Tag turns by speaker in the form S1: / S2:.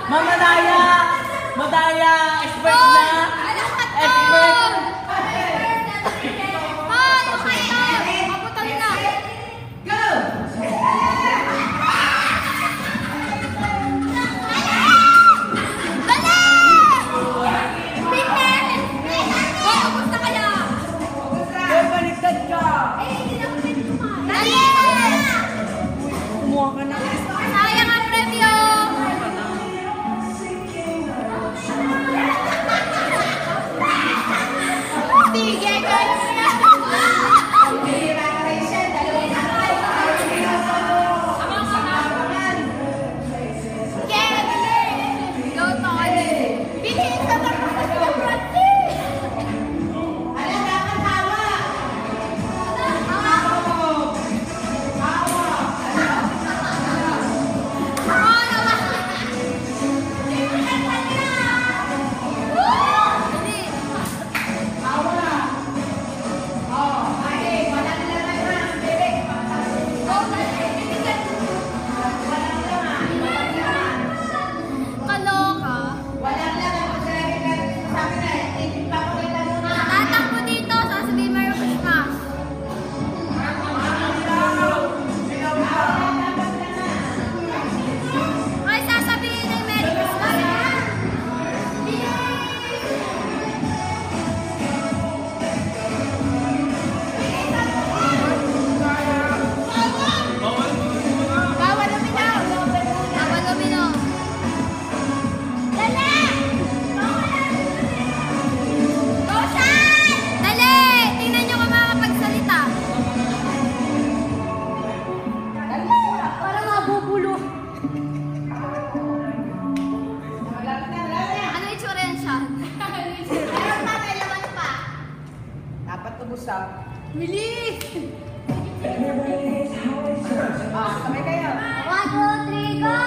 S1: Mamadaya! Madaya! Expert na! Expert!
S2: Hoy! Okay na! Mabutan na!
S3: Go!
S2: Dali! Bitin! Hoy, kamusta kaya?
S1: Hoy, baliktad ka!
S2: Dali!
S1: Kumuha ka na.
S2: Sayang ang premyo! Sige, guys! Go, Tony! Bilhin sa tapos ng Francis! Kaloka. Tatakbo dito, sasabihin Merry Christmas. Ay, sasabihin ay Merry Christmas. Bawal uminom. Bawal uminom. Dali! Rosan! Dali! Tingnan nyo kung makakapagsalita. Para mabubulo. Ano itsura yan siya? Meron pa, may laman pa.
S3: Dapat ubusap.
S2: Bilis!
S3: Kamay kayo.
S2: 1, 2, 3, go!